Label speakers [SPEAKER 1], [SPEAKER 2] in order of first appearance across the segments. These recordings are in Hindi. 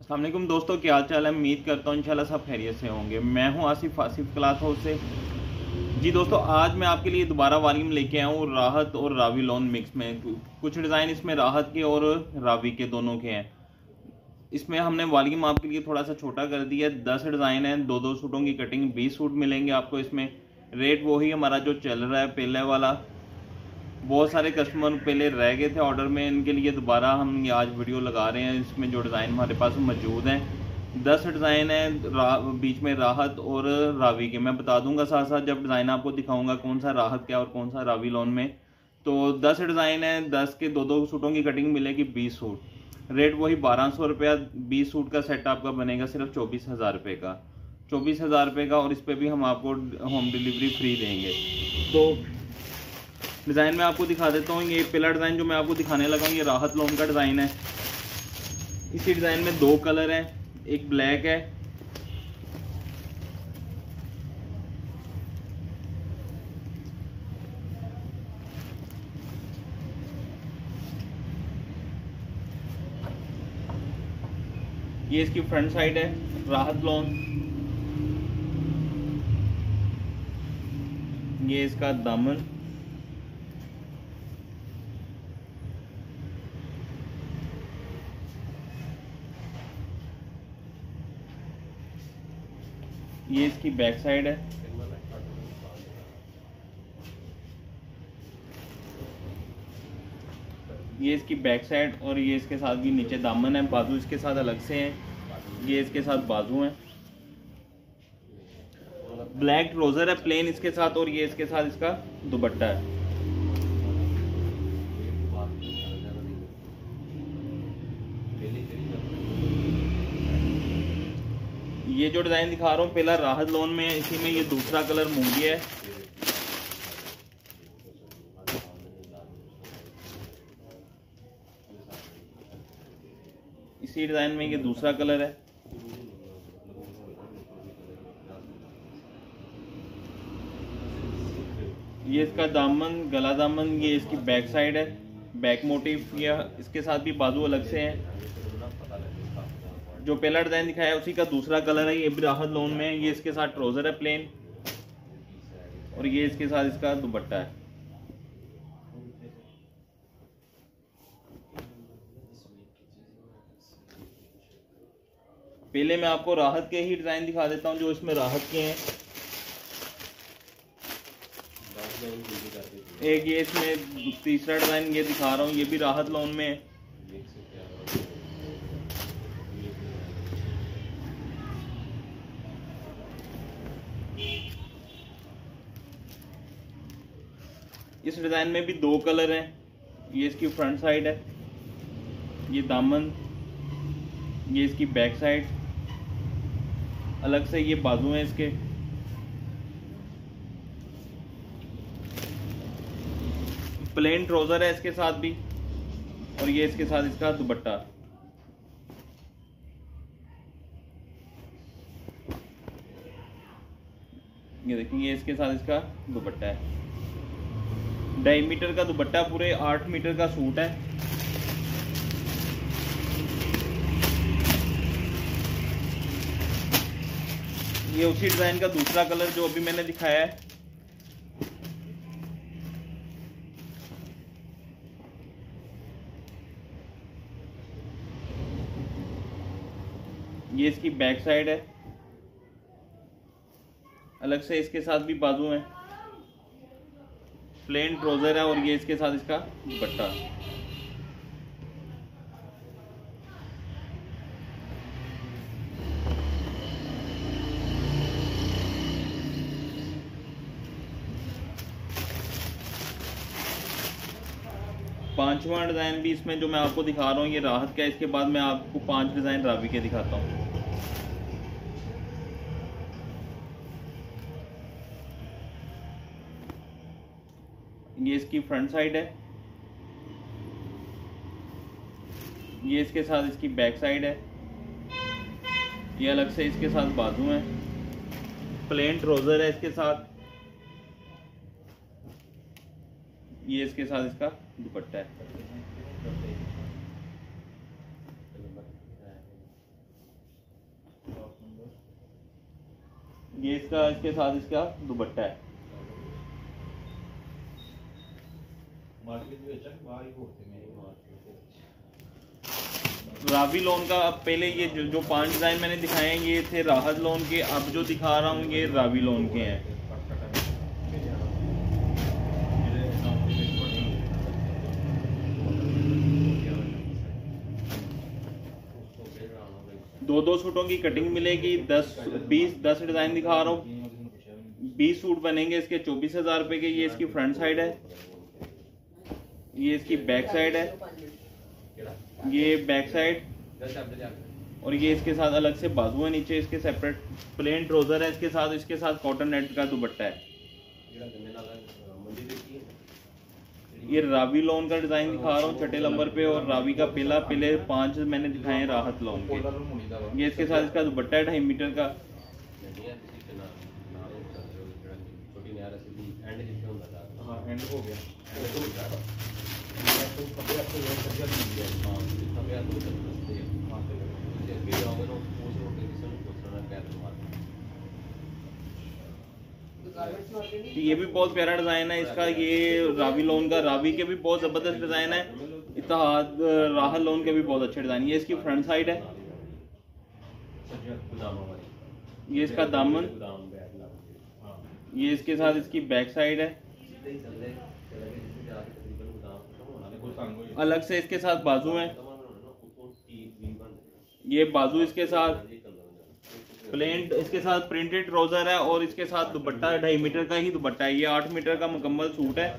[SPEAKER 1] अस्सलाम वालेकुम दोस्तों, क्या हाल चाल है। उम्मीद करता हूँ इंशाल्लाह सब खैरियत से होंगे। मैं हूँ आसिफ क्लाथ हाउस से। जी दोस्तों, आज मैं आपके लिए दोबारा वॉल्यूम लेके आया हूँ राहत और रावी लॉन मिक्स में। कुछ डिज़ाइन इसमें राहत के और रावी के दोनों के हैं। इसमें हमने वॉल्यूम आपके लिए थोड़ा सा छोटा कर दिया है। 10 डिज़ाइन है, दो दो सूटों की कटिंग, 20 सूट मिलेंगे आपको इसमें। रेट वही हमारा जो चल रहा है पहले वाला। बहुत सारे कस्टमर पहले रह गए थे ऑर्डर में, इनके लिए दोबारा हम ये आज वीडियो लगा रहे हैं। इसमें जो डिज़ाइन हमारे पास मौजूद हैं 10 डिज़ाइन है, बीच में राहत और रावी के मैं बता दूंगा साथ साथ जब डिज़ाइन आपको दिखाऊंगा कौन सा राहत का और कौन सा रावी लोन में। तो 10 डिज़ाइन है, 10 के दो दो सूटों की कटिंग मिलेगी, 20 सूट। रेट वही 1200 रुपया। 20 सूट का सेट आपका बनेगा सिर्फ 24,000 रुपये का। 24,000 रुपये का, और इस पर भी हम आपको होम डिलीवरी फ्री देंगे। तो डिज़ाइन मैं आपको दिखा देता हूँ। ये पहला डिज़ाइन जो मैं आपको दिखाने लगा हूँ ये राहत लोन का डिज़ाइन है। इसी डिज़ाइन में दो कलर हैं, एक ब्लैक है, ये इसकी फ्रंट साइड है राहत लोन, ये इसका दामन, ये इसकी बैक साइड है, ये इसकी बैक साइड, और ये इसके साथ भी नीचे दामन है। बाजू इसके साथ अलग से हैं, ये इसके साथ बाजू हैं। ब्लैक ट्राउजर है प्लेन इसके साथ, और ये इसके साथ इसका दुपट्टा है। ये जो डिज़ाइन दिखा रहा हूँ पहला राहत लोन में है, इसी में ये दूसरा कलर मूंगी है। इसी डिज़ाइन में ये दूसरा कलर है। ये इसका दामन, गला दामन, ये इसकी बैक साइड है, बैक मोटिव। या इसके साथ भी बाजू अलग से हैं। जो पहला डिज़ाइन दिखाया है उसी का दूसरा कलर है, ये भी राहत लोन में है। ये इसके साथ ट्राउजर है प्लेन, और ये इसके साथ इसका दुपट्टा है। पहले मैं आपको राहत के ही डिज़ाइन दिखा देता हूँ जो इसमें राहत के हैं। एक ये इसमें तीसरा डिज़ाइन ये दिखा रहा हूँ, ये भी राहत लोन में है। इस डिज़ाइन में भी दो कलर हैं। ये इसकी फ्रंट साइड है, ये दामन, ये इसकी बैक साइड, अलग से ये बाजू हैं इसके। प्लेन ट्राउजर है इसके साथ भी, और ये इसके साथ इसका दुपट्टा। ये देखिए, ये इसके साथ इसका दुपट्टा है। 2.5 मीटर का दुपट्टा, पूरे 8 मीटर का सूट है। ये उसी डिजाइन का दूसरा कलर जो अभी मैंने दिखाया है। ये इसकी बैक साइड है, अलग से इसके साथ भी बाजू हैं। प्लेन ट्राउजर है, और ये इसके साथ इसका दुपट्टा। पांचवा डिज़ाइन भी इसमें जो मैं आपको दिखा रहा हूँ ये राहत का है। इसके बाद मैं आपको 5 डिज़ाइन रावी के दिखाता हूँ। ये इसकी फ्रंट साइड है, ये इसके साथ इसकी बैक साइड है, ये अलग से इसके साथ बाजू हैं। प्लेन ट्राउजर है इसके साथ, ये इसके साथ इसका दुपट्टा है। ये इसका इसके साथ इसका दुपट्टा है। रावी लोन का, अब पहले ये जो 5 डिजाइन मैंने दिखाए हैं ये थे राहत लोन के, अब जो दिखा रहा हूँ ये रावी लोन के हैं। दो सूटों की कटिंग मिलेगी। 10 डिजाइन दिखा रहा हूँ। 20 सूट बनेंगे इसके 24,000 रुपए के। ये इसकी फ्रंट साइड है, ये इसकी बैक साइड है, ये बैक साइड, और ये इसके साथ अलग से बाजू है नीचे इसके सेपरेट। प्लेन ट्राउजर है इसके साथ, इसके साथ कॉटन नेट का दुपट्टा है। ये रावी लोन का डिजाइन दिखा रहा हूँ छठे नंबर पे, और रावी का पहले 5 मैंने दिखाए हैं राहत लोन के। ये इसके साथ इसका दुपट्टा है 2.5 मीटर का। ये भी बहुत प्यारा डिजाइन है इसका। ये रावी लोन का, रावी के भी बहुत जबरदस्त डिजाइन है। इत्तेहाद राहत लोन के भी बहुत अच्छे डिजाइन। ये इसकी फ्रंट साइड है, ये इसका दामन, ये इसके साथ इसकी बैक साइड है। अलग से इसके साथ बाजू है, ये बाजू इसके साथ प्लेन, इसके साथ प्रिंटेड ट्राउजर है, और इसके साथ दुपट्टा 2.5 मीटर का ही दुपट्टा है। ये 8 मीटर का मुकम्मल सूट है।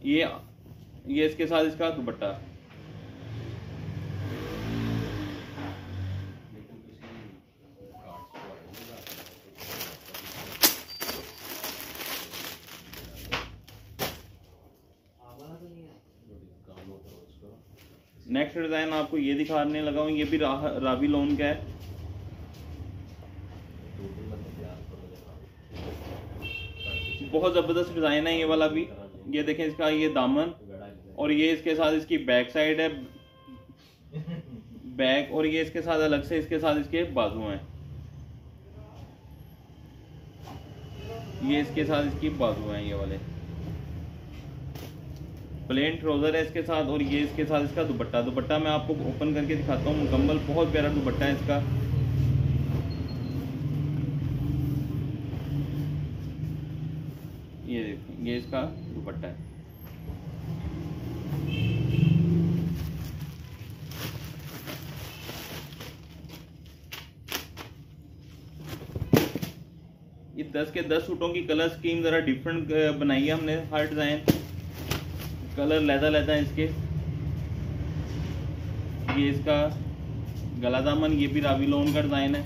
[SPEAKER 1] ये इसके साथ इसका दुपट्टा। नेक्स्ट डिजाइन आपको ये दिखाने लगा हूँ, ये भी रावी लोन का है। बहुत जबरदस्त डिजाइन है ये वाला भी। ये देखें इसका ये दामन, और ये इसके साथ इसकी बैक साइड है, बैक, और ये इसके साथ अलग से इसके साथ इसके बाजू हैं। ये इसके साथ इसकी बाजू हैं ये वाले। प्लेन ट्राउजर है इसके साथ, और ये इसके साथ इसका दुपट्टा मैं आपको ओपन करके दिखाता हूँ मुकम्मल। बहुत प्यारा दुपट्टा है इसका। ये देखें, ये इसका दुपट्टा है। ये 10 के 10 सूटों की कलर स्कीम जरा डिफरेंट बनाई है हमने। हर डिजाइन कलर लहदा है इसके। ये इसका गला दामन, ये भी रावी लोन का डिजाइन है।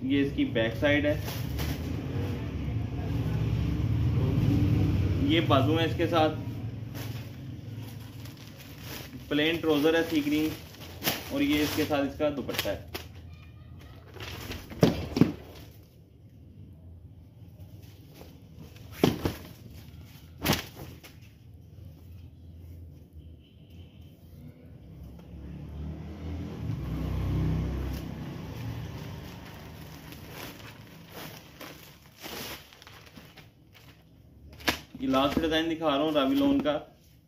[SPEAKER 1] ये इसकी बैक साइड है, ये बाजू है इसके साथ। प्लेन ट्राउजर है सी ग्रीन, और ये इसके साथ इसका दुपट्टा है। ये लास्ट डिजाइन दिखा रहा हूँ रावी लोन का।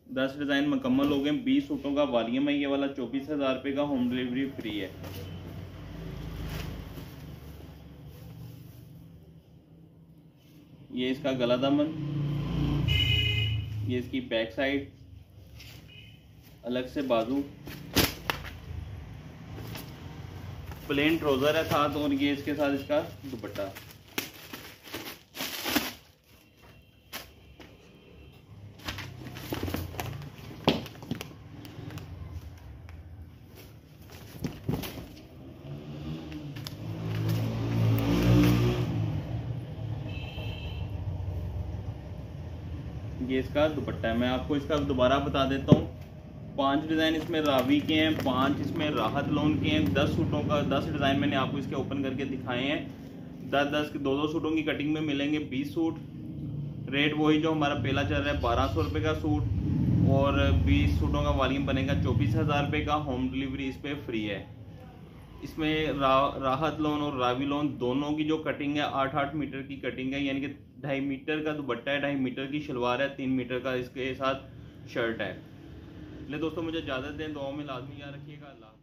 [SPEAKER 1] 10 डिजाइन मुकम्मल हो गए। 20 सूटों का वॉल्यूम है ये वाला। 24,000 रुपये का, होम डिलीवरी फ्री है। ये इसका गला दामन, ये इसकी बैक साइड, अलग से बाजू, प्लेन ट्राउजर है साथ, और ये इसके साथ इसका दुपट्टा। ये इसका दुपट्टा है। मैं आपको इसका दोबारा बता देता हूँ। 5 डिज़ाइन इसमें रावी के हैं, 5 इसमें राहत लोन के हैं। 10 सूटों का 10 डिज़ाइन मैंने आपको इसके ओपन करके दिखाए हैं। 10 2 सूटों की कटिंग में मिलेंगे 20 सूट। रेट वही जो हमारा पहला चल रहा है 1200 रुपये का सूट, और 20 सूटों का वॉल्यूम बनेगा 24,000 रुपये का। होम डिलीवरी इस पर फ्री है। इसमें राहत लॉन और रावी लॉन दोनों की जो कटिंग है 8-8 मीटर की कटिंग है, यानी कि 2.5 मीटर का दुपट्टा है, 2.5 मीटर की शलवार है, 3 मीटर का इसके साथ शर्ट है। ले दोस्तों मुझे इजाज़त दें, दुआओं में लाजमी याद रखिएगा। अल्लाह।